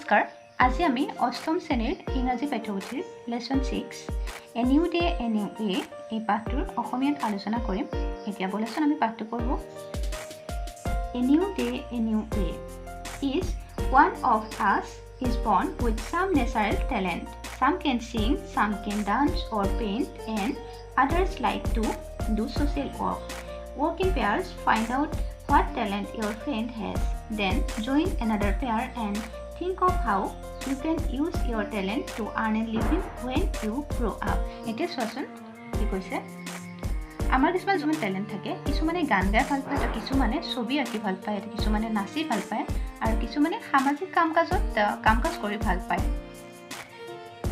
নমস্কাৰ আজি আমি অষ্টম শ্ৰেণীৰ ইংৰাজী পাঠ্যপুথিৰ lesson 6 a new day a new way এই পাঠটোৰ অসমীয়াত আলোচনা কৰিম এতিয়া বলচোন আমি পাঠটো পঢ়ো a new day a new way is one of us is born with some natural talent. Some can sing, some can dance or paint, and others like to do social work. Work in pairs, find out what talent your friend has. Then join another pair and think of how you can use your talent to earn a living when you grow up. It is person কি কৈছে আমাৰ কিছুমান জুমান talent থাকে কিছুমানে গান গাই ভাল পায় আৰু কিছুমানে ছবি আঁকি ভাল পায় আৰু কিছুমানে নাচি ভাল পায় আৰু কিছুমানে সামাজিক কাম-কাজ কৰি ভাল পায়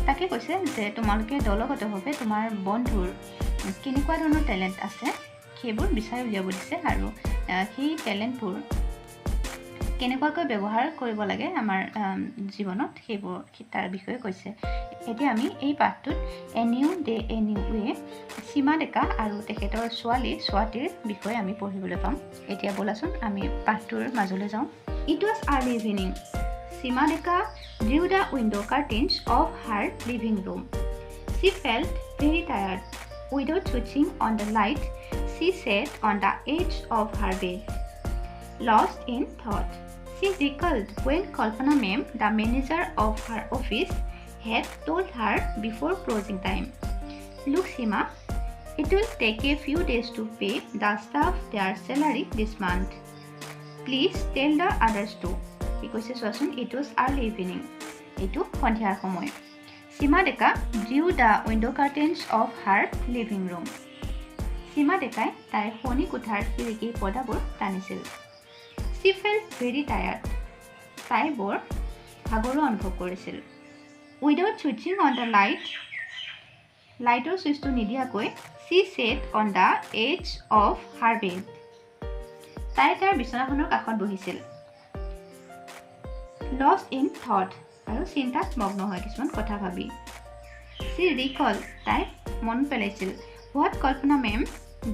তাকে কৈছে যে তোমালোকে দলগতভাৱে তোমাৰ বন্ধুৰ কেনেকুৱা ধৰণৰ টেলেণ্ট আছে সেইবোৰ বিচাৰি উলিয়াব দিছে আৰু সেই টেলেণ্টবোৰ কেনেকুৱাকৈ ব্যৱহাৰ কৰিব লাগে আমাৰ জীৱনত সেইবোৰ তাৰ বিষয়ে কৈছে এতিয়া আমি এই পাঠটোত a new day a new way Seema Deka আৰু তেখেতৰ ছোৱালীৰ বিষয়ে আমি পঢ়িবলৈ পাম এতিয়া বলাচোন আমি পাঠটোৰ মাজলৈ যাওঁ It was early evening. Sima Deka drew the window curtains of her living room. She felt very tired. Without switching on the light, she sat on the edge of her bed, lost in thought. She recalled when Kalpana ma'am, the manager of her office, had told her before closing time, "Look, Sima, it will take a few days to pay the staff their salary this month. Please tell the others too." Because it was early evening. Itu সন্ধিয়াৰ সময়. Sima Deka drew the window curtains of her living room. Sima Dekai তাইৰ শোৱনি কোঠাৰ খিৰিকীৰ পৰ্দাবোৰ টানিছিল. She felt very tired. তাই বৰ ভাগৰুৱা অনুভৱ কৰিছিল. Without switching on the lighter switchটো নিদিয়াকৈ she sat on the edge of her bed. তাই তাৰ বিছনাখনৰ কাষত বহিছিল lost in thought আৰু চিন্তাত মগ্ন হৈ কিছুমান কথা ভাবি she recalled তাই মন পেলাইছিল what Kalpana ma'am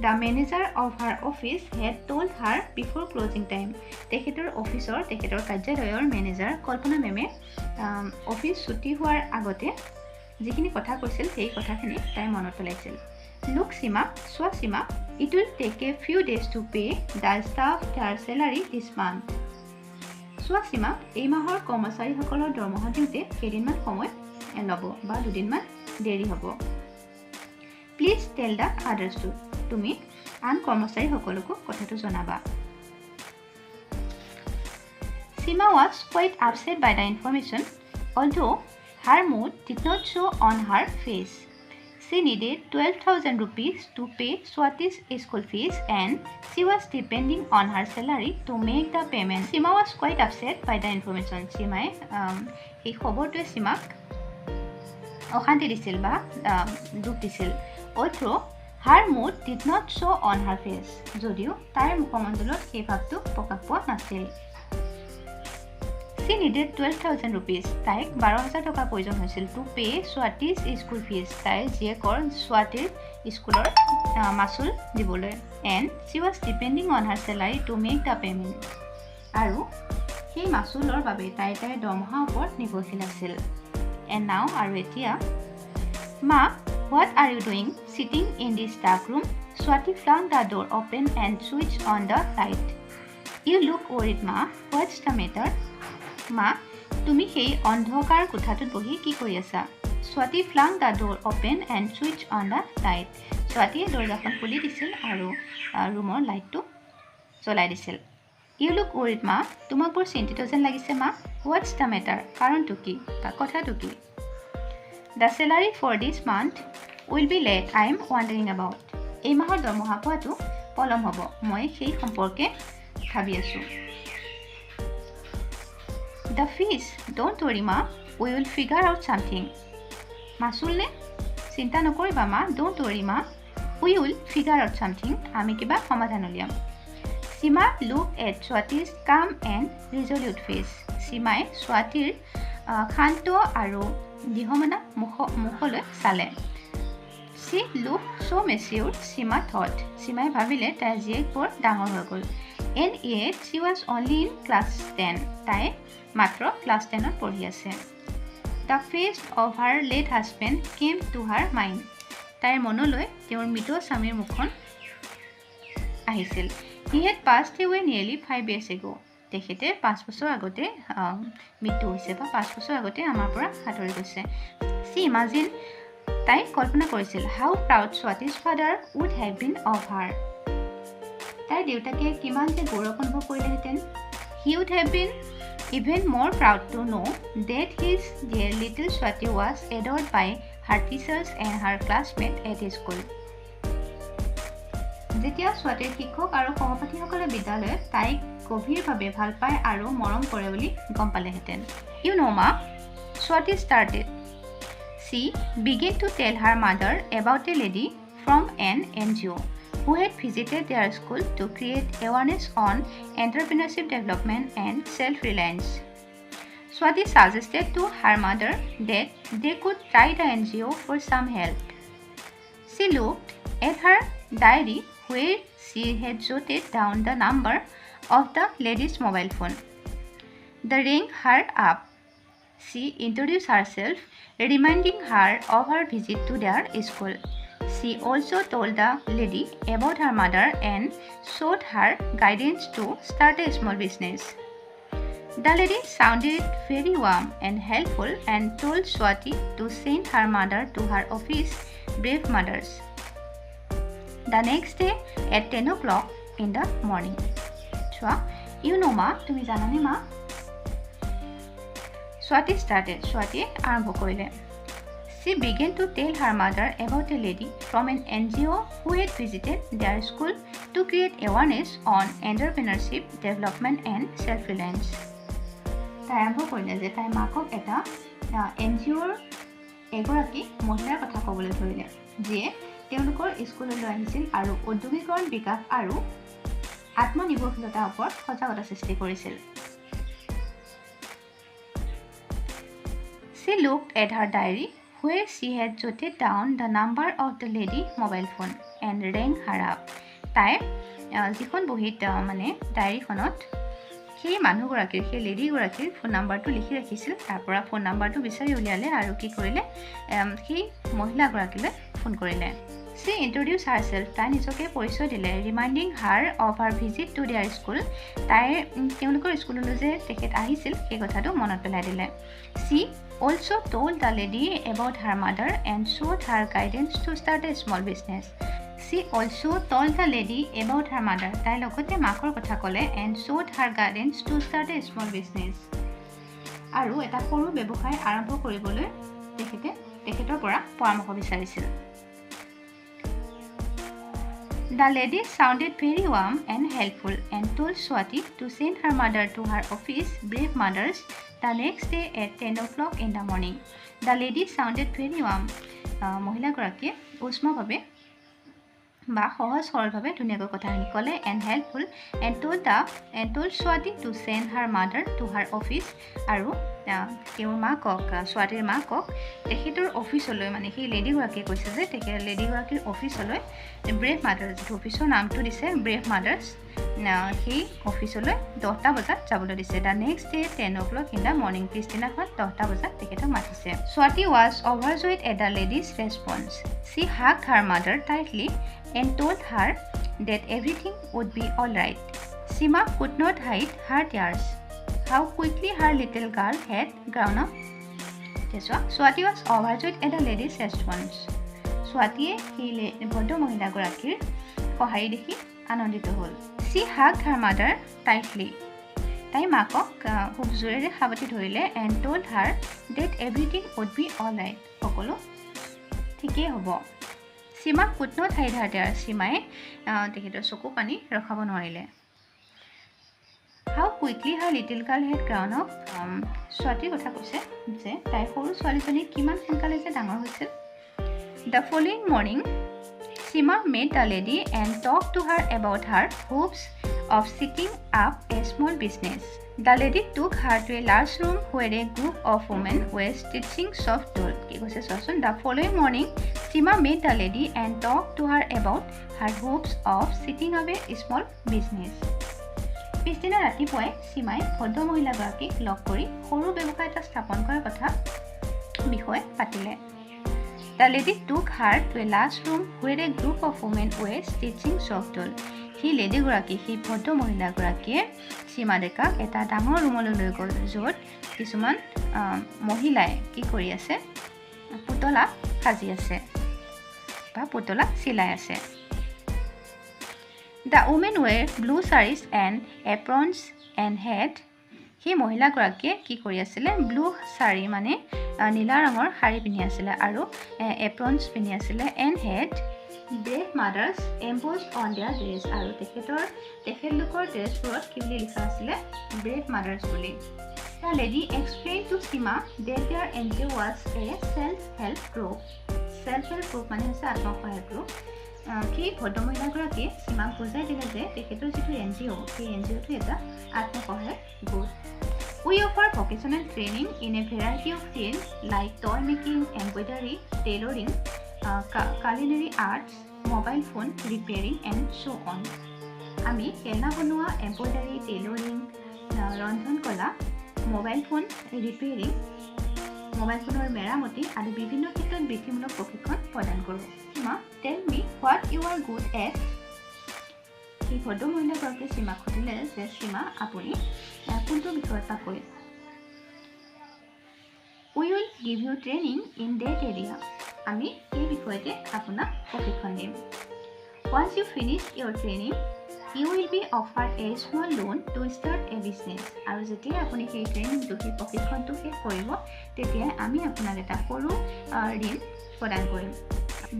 the manager of her office had told her before closing time তেখেতৰ কাৰ্যালয়ৰ মেনেজাৰ কল্পনা মেমে অফিচ ছুটি হোৱাৰ আগতে যিখিনি কথা কৈছিল সেই কথাখিনি তাই মনত পেলাইছিল Look, Sima, Swa Sima, it will take a few days to pay the staff their salary this month. Swa Sima, এই মাহৰ কৰ্মচাৰীসকলৰ দৰমহা দিওঁতে কেইদিনমান সময় ল'ব বা দুদিনমান দেৰি হ'ব। Please tell the others too. তুমি আন কৰ্মচাৰীসকলকো কথাটো জনাবা। Sima was quite upset by the information, although her mood did not show on her face. She needed 12,000 rupees to pay Swati's school fees and she was depending on her salary to make the payment. Sima was quite upset by the information. Simai এই খবৰটোৱে Simak অশান্তি দিছিল বা দুখ দিছিল although her mood did not show on her face. যদিও তাইৰ মুখমণ্ডলত সেই ভাৱটো প্ৰকাশ পোৱা নাছিল She needed 12,000 rupees. তাইক 12,000 টকা প্ৰয়োজন হৈছিল to pay Swati's school fees. তাইৰ জীয়েকৰ স্বাতীৰ স্কুলৰ মাচুল দিবলৈ and she was depending on her salary to make the payment. আৰু সেই মাচুলৰ বাবে তাইৰ দৰমহাৰ ওপৰত নিৰ্ভৰশীল আছিল and now আৰু এতিয়া Ma, what are you doing sitting in this dark room? Swati flung the door open and switched on the light. You look worried, Ma. What's the matter? মা তুমি সেই অন্ধকাৰ কোঠাটোত বহি কি কৰি আছা Swati flung the door open and switch on the light স্বাতীয়ে দৰজাখন খুলি দিছিল আৰু ৰুমৰ লাইটটো জ্বলাই দিছিল ইউ লুক ৱৰিড মা তোমাক বৰ চিন্তিত যেন লাগিছে মা হোৱাটছ দ্য মেটাৰ কাৰণটো কি বা কথাটো কি the salary for this month will be late I am wondering about এই মাহৰ দৰমহা পোৱাটো পলম হ'ব মই সেই সম্পৰ্কে ভাবি আছোঁ The fees, don't worry ma, we will figure out something. Masul ne? Cinta nokoriba ma, don't worry ma, we will figure out something. Ami kiba samadhan uliyam. Sima looked at Swati's calm and resolute face. Simai Swatir khanto aru dihomana mukhole sale. She looked so mature, Sima thought. Simai bhabile tar jiek bor dangor hoi gol. In age, she was only in class 10. তাই মাত্ৰ class 10ত পঢ়ি আছে. The face of her late husband came to her mind. তাইৰ মনলৈ তেওঁৰ মৃত স্বামীৰ মুখখন আহিছিল. He had passed away nearly 5 years ago. তেখেতে 5 বছৰ আগতে মৃত্যু হৈছে বা 5 বছৰ আগতে আমাৰ পৰা আঁতৰি গৈছে. She imagined, তাই কল্পনা কৰিছিল, how proud Swati's father would have been of her. তাইৰ দেউতাকে কিমান যে গৌৰৱ অনুভৱ কৰিলেহেঁতেন. He would have been even more proud to know that his dear little Swati was adored by her teachers and her classmates at his school. যেতিয়া স্বাতীৰ শিক্ষক আৰু সহপাঠীসকলে বিদ্যালয়ত তাইক গভীৰভাৱে ভাল পায় আৰু মৰম কৰে বুলি গম পালেহেঁতেন. You know, Ma, Swati started. She began to tell her mother about a lady from an NGO who had visited their school to create awareness on entrepreneurship development and self-reliance. Swati suggested to her mother that they could try the NGO for some help. She looked at her diary where she had jotted down the number of the lady's mobile phone. The ring hurried up. She introduced herself, reminding her of her visit to their school. She also told the lady about her mother and sought her guidance to start a small business. The lady sounded very warm and helpful and told Swati to send her mother to her office, Brave Mothers, the next day at 10 o'clock in the morning. Chua, you know, Ma, tumi janane, Ma? Swati started. Swati আৰম্ভ কৰিলে. She began to tell her mother about a lady from an NGO who had visited their school to create awareness on entrepreneurship, development and self-reliance. তাই আৰম্ভ কৰিলে যে তাই মাকক এটা NGOৰ এগৰাকী মহিলাৰ কথা ক'বলৈ ধৰিলে, যিয়ে তেওঁলোকৰ স্কুললৈ আহিছিল আৰু ঔদ্যোগিকৰণ বিকাশ আৰু আত্মনিৰ্ভৰশীলতাৰ ওপৰত সজাগতা সৃষ্টি কৰিছিল. She looked at her diary where she had jotted down the number of the lady mobile phone and rang her up. তাই যিখন বহীত মানে ডায়েৰীখনত সেই মানুহগৰাকীৰ সেই লেডিগৰাকীৰ ফোন নাম্বাৰটো লিখি ৰাখিছিল. তাৰ পৰা ফোন নাম্বাৰটো বিচাৰি উলিয়ালে আৰু কি কৰিলে, সেই মহিলাগৰাকীলৈ ফোন কৰিলে. She introduced herself. তাই নিজকে পৰিচয় দিলে. Reminding her of her visit to their school. তাইৰ তেওঁলোকৰ স্কুললৈ যে তেখেত আহিছিল সেই কথাটো মনত পেলাই দিলে. She also told the lady about her mother and sought her guidance to start a small business. She also told the lady about her mother. তাই লগতে মাকৰ কথা ক'লে and sought her guidance to start a small business. আৰু এটা সৰু ব্যৱসায় আৰম্ভ কৰিবলৈ তেখেতৰ পৰা পৰামৰ্শ বিচাৰিছিল. The lady sounded very warm and helpful and told Swati to send her mother to her office, Brave Mothers, the next day at 10 o'clock in the morning. The lady sounded very warm. মহিলাগৰাকীয়ে উষ্মভাৱে বা সহজ সৰলভাৱে ধুনীয়াকৈ কথাখিনি ক'লে and helpful and told Swati to send her mother to her office আৰু তেওঁৰ মাকক স্বাতীৰ মাকক তেখেতৰ অফিচলৈ মানে সেই লেডিগৰাকীয়ে কৈছে যে তেখেত লেডিগৰাকীৰ অফিচলৈ ব্ৰেভ মাদাৰ্ছ যিটো অফিচৰ নামটো দিছে ব্ৰেভ মাদাৰ্ছ সেই অফিচলৈ 10টা বজাত যাবলৈ দিছে. The next day 10 o'clock in the morning. পিছদিনাখন 10টা বজাত তেখেতক মাতিছে. Swati was overjoyed at the lady's response. She hugged her mother tightly and told her that everything would be all right. Sima could not hide her tears. How quickly her little girl had grown up. Swati was overjoyed at the lady's response. Swatiয়ে সেই বদ্ধ মহিলাগৰাকীৰ সহায় দেখি আনন্দিত হ'ল. She hugged her mother tightly. তাই মাকক খুব জোৰেৰে সাৱটি ধৰিলে and told her that everything would be all right. সকলো ঠিকেই হ'ব. Sima could not hide her tears. Simaয়ে তেখেতৰ চকু পানী ৰখাব নোৱাৰিলে. How quickly her little girl had grown up. স্বাতীৰ কথা কৈছে যে তাই সৰু ছোৱালীজনী কিমান সোনকালে যে ডাঙৰ হৈছিল. The following morning, Sima met the lady and talked to her about her hopes of setting up a small business. The lady took her to a large room where a group of women were stitching soft wool. The following morning, Sima met the lady and talked to her about her hopes of setting up a small business. পিছদিনা ৰাতিপুৱাই সীমাই ভদ্ৰ মহিলাগৰাকীক লগ কৰি সৰু ব্যৱসায় এটা স্থাপন কৰাৰ কথা বিষয়ে পাতিলে The lady took her to a large room where a group of women were stitching soft wool. সেই লেডিগৰাকী সেই ভদ্ৰ মহিলাগৰাকীয়ে সীমা ডেকাক এটা ডাঙৰ ৰুমলৈ লৈ গ'ল য'ত কিছুমান মহিলাই কি কৰি আছে পুতলা সাজি আছে বা পুতলা চিলাই আছে The women wear blue sarees and aprons and had সেই মহিলাগৰাকীয়ে কি কৰি আছিলে ব্লু শাৰী মানে নীলা ৰঙৰ শাৰী পিন্ধি আছিলে আৰু এপ্ৰনছ পিন্ধি আছিলে and had brave mothers embossed on their dress আৰু তেখেতলোকৰ ড্ৰেছবোৰত কি বুলি লিখা আছিলে ব্ৰেভ মাদাৰ্ছ বুলি The lady explained to Sima that their NGO was a self-help group. Self-help group মানে হৈছে আত্মসহায়ক গ্ৰুপ সেই ভদ্ৰ মহিলাগৰাকীয়ে সীমাক বুজাই দিলে যে তেখেতৰ যিটো NGO সেই NGOটো এটা আত্মসহায়ক group We offer vocational training in a variety of fields like toy making, embroidery, tailoring, culinary arts, mobile phone repairing and so on. আমি খেলনা বনোৱা, এম্ব্ৰইডাৰী, টেইলৰিং, ৰন্ধন কলা, মোবাইল ফোন ৰিপেয়াৰিং, মোবাইল ফোনৰ মেৰামতি আদি বিভিন্ন ক্ষেত্ৰত বৃত্তিমূলক প্ৰশিক্ষণ প্ৰদান কৰোঁ Seema tell me what you are good at সেই ভদ্ৰ মহিলাগৰাকীয়ে সীমাক সুধিলে যে সীমা আপুনি কোনটো বিষয়ত পাকৰি We will give you training in that area. আমি এই বিষয়তে আপোনাক প্ৰশিক্ষণ দিম Once you finish your training, you will be offered a small loan to start a business. আৰু যেতিয়া আপুনি সেই ট্ৰেইনিংটো সেই প্ৰশিক্ষণটো শেষ কৰিব তেতিয়া আমি আপোনাক এটা সৰু ঋণ প্ৰদান কৰিম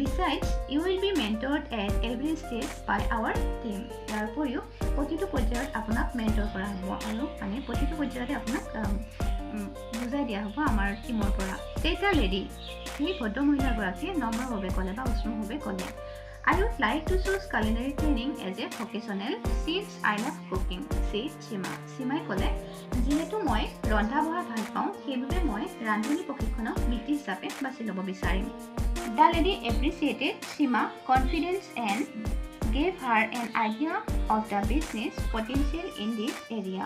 Besides, you will be mentored at every stage by our team. ইয়াৰ উপৰিও প্ৰতিটো পৰ্যায়ত আপোনাক মেণ্টৰ কৰা হ'ব আৰু মানে প্ৰতিটো পৰ্যায়তে আপোনাক বুজাই দিয়া হ'ব আমাৰ টিমৰ পৰা এটা লেডি সেই ভদ্ৰ মহিলাগৰাকীয়ে নম্ৰভাৱে ক'লে বা উষ্ণভাৱে ক'লে I would like to choose culinary training as a vocational since I love cooking, said Sima. Simai ক'লে যিহেতু মই ৰন্ধা বঢ়া ভাল পাওঁ সেইবাবে মই ৰান্ধনী প্ৰশিক্ষণক বৃত্তি হিচাপে বাছি ল'ব বিচাৰিম The lady appreciated Sima's confidence and gave her an idea of the business potential in this area.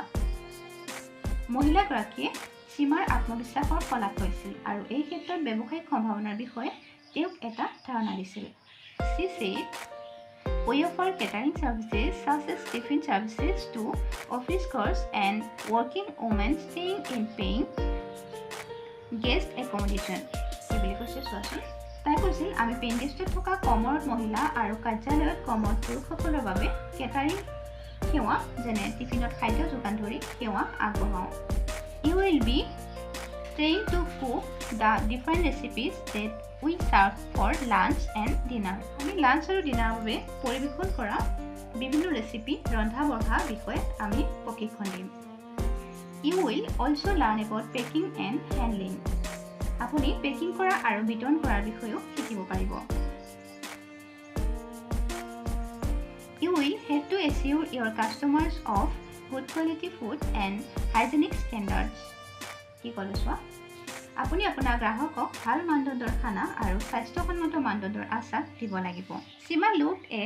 মহিলাগৰাকীয়ে সীমাৰ আত্মবিশ্বাসৰ শলাগ লৈছিল আৰু এই ক্ষেত্ৰত ব্যৱসায়িক সম্ভাৱনাৰ বিষয়ে তেওঁক এটা ধাৰণা দিছিল She said, We offer catering services such as tiffin services to office girls and working women staying in paying guest accommodation. কি বুলি কৈছে চোৱাচোন তাই কৈছিল আমি পেইং গেষ্টত থকা কমৰত মহিলা আৰু কাৰ্যালয়ত কমৰত পুৰুষসকলৰ বাবে কেটাৰিং সেৱা যেনে টিফিনত খাদ্য যোগান ধৰি সেৱা আগবঢ়াওঁ You will be trained to cook the different recipes that we serve for lunch and dinner. আমি লাঞ্চ আৰু ডিনাৰৰ বাবে পৰিৱেশন কৰা বিভিন্ন ৰেচিপি ৰন্ধা বঢ়া বিষয়ে আমি প্ৰশিক্ষণ দিম You will also learn about packing and handling. আপুনি পেকিং কৰা আৰু বিতৰণ কৰাৰ বিষয়েও শিকিব পাৰিব You will have to assure your customers of good quality food and hygienic standards. কি ক'লে চোৱা আপুনি আপোনাৰ গ্ৰাহকক ভাল মানদণ্ডৰ খানা আৰু স্বাস্থ্যসন্মত মানদণ্ডৰ আশ্বাস দিব লাগিব Sima looked a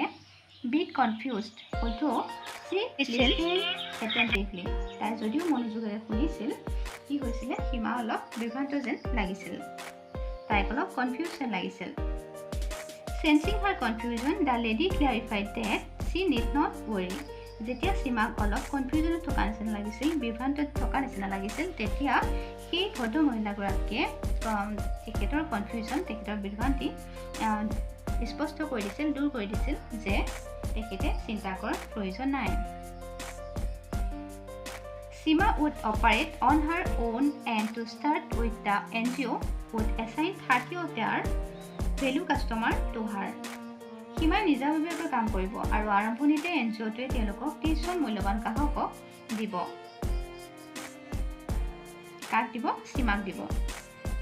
bit confused although she listened attentively. তাই যদিও মনোযোগেৰে শুনিছিল কি হৈছিলে সীমা অলপ বিভ্ৰান্ত যেন লাগিছিল তাইক অলপ কনফিউজ যেন লাগিছিল Sensing her confusion, the lady clarified that she need not worry. যেতিয়া সীমাক অলপ কনফিউজনত থকা নিচিনা লাগিছিল বিভ্ৰান্তত থকা নিচিনা লাগিছিল তেতিয়া সেই ভদ্ৰ মহিলাগৰাকীয়ে তেখেতৰ কনফিউজন তেখেতৰ বিভ্ৰান্তি স্পষ্ট কৰি দিছিল দূৰ কৰি দিছিল যে তেখেতে চিন্তা কৰাৰ প্ৰয়োজন নাই Sima would operate on her own and to start with the NGO would assign 30 of their value customer to her. Sima নিজাববীয়াকৈ কাম কৰিব আৰু আৰম্ভণিতে NGOটোৱে তেওঁলোকক 30জন মূল্যৱান গ্ৰাহকক দিব কাক দিব Simak দিব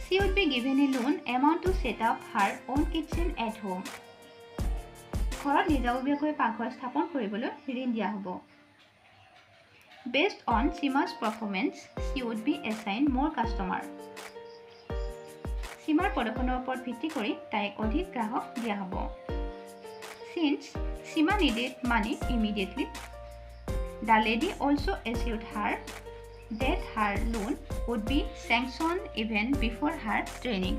She would be given a loan amount to set up her own kitchen at home. ঘৰত নিজাববীয়াকৈ পাকঘৰ স্থাপন কৰিবলৈ ঋণ দিয়া হ'ব Based on Sima's performance, she would be assigned more customer. Simaৰ প্ৰদৰ্শনৰ ওপৰত ভিত্তি কৰি তাইক অধিক গ্ৰাহক দিয়া হ'ব Since Sima needed money immediately, The lady also assured her that her loan would be sanctioned even before her training.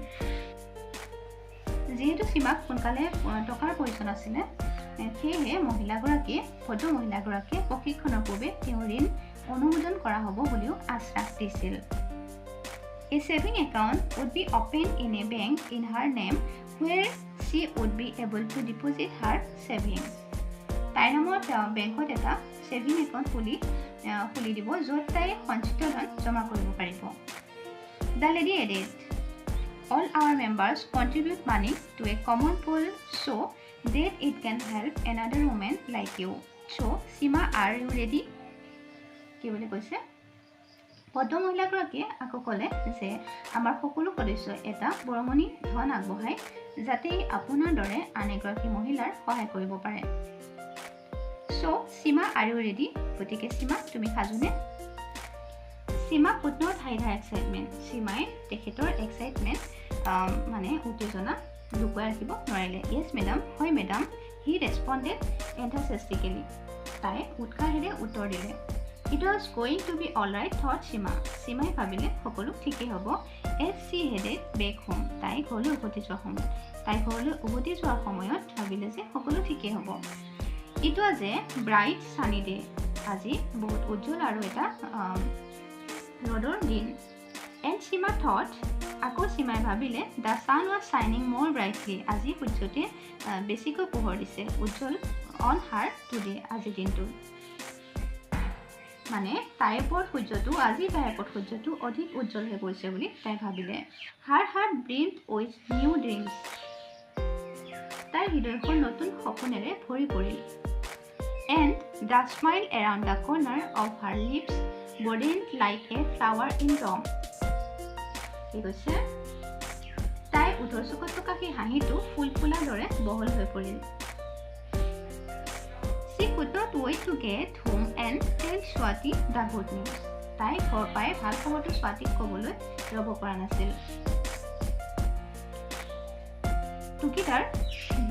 যেহেতু সীমাক সোনকালে টকাৰ প্ৰয়োজন আছিলে সেয়েহে মহিলাগৰাকীয়ে ভদ্ৰ মহিলাগৰাকীয়ে প্ৰশিক্ষণৰ পূৰ্বে তেওঁ ঋণ অনুমোদন কৰা হ'ব বুলিও আশ্বাস দিছিল। A saving account would be opened in a bank in her name where she would be able to deposit her savings. তাইৰ নামত বেংকত এটা সেভিং একাউণ্ট খুলি দিব য'ত তাই সঞ্চিত ধন জমা কৰিব পাৰিব। The lady added, all our members contribute money to a common pool so that it can help another woman like you. So, Sima, are you ready? কি বুলি কৈছে? ভদ্ৰ মহিলাগৰাকীয়ে আকৌ ক'লে যে আমাৰ সকলো সদস্যই এটা বৰঙণি ধন আগবঢ়ায় যাতে আপোনাৰ দৰে আন এগৰাকী মহিলাৰ সহায় কৰিব পাৰে। So, Sima, are you ready? গতিকে সীমা তুমি সাজুনে? সীমা could not hide her excitement. সীমাই তেখেতৰ এক্সাইটমেণ্ট মানে উত্তেজনা লুকুৱাই ৰাখিব নোৱাৰিলে। Yes, madam. হয়, madam. He responded enthusiastically. তাই উৎসাহেৰে উত্তৰ দিলে। It was going to be all right, thought Sima. Simai ভাবিলে সকলো ঠিকই হ'ব। As she headed back home. তাই ঘৰলৈ উভতি যোৱাৰ সময়ত ভাবিলে যে সকলো ঠিকই হ'ব। It was a bright sunny day. আজি বহুত উজ্জ্বল আৰু এটা ৰ'দৰ দিন। And Sima thought, আকৌ Simai ভাবিলে, the sun was shining more brightly. আজি সূৰ্যটোৱে বেছিকৈ পোহৰ দিছে উজ্জ্বল on her today. আজি দিনটো মানে তাইৰ ওপৰত সূৰ্যটো অধিক উজ্জ্বল হৈ পৰিছে বুলি তাই ভাবিলে। Her heart brimmed with new dreams. তাইৰ হৃদয়খন নতুন সপোনেৰে ভৰি পৰিল। And the smile around the corner of her lips broadened like a flower in bloom. কি কৈছে? তাইৰ উঠৰ চকুত থকা সেই হাঁহিটো ফুল ফুলাৰ দৰে বহল হৈ পৰিল। She could not wait to get home and tell Swati the good news. তাই ঘৰ পাই ভাল খবৰটো স্বাতীক ক'বলৈ ৰ'ব পৰা নাছিল। Together,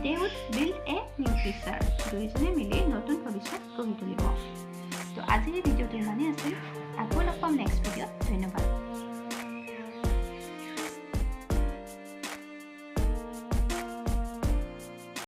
they would build a new future. দুয়োজনে মিলি নতুন ভৱিষ্যত গঢ়ি তুলিব। তো আজিৰ ভিডিঅ'টো ইমানেই আছিল। আকৌ লগ পাম নেক্সট ভিডিঅ'ত। ধন্যবাদ।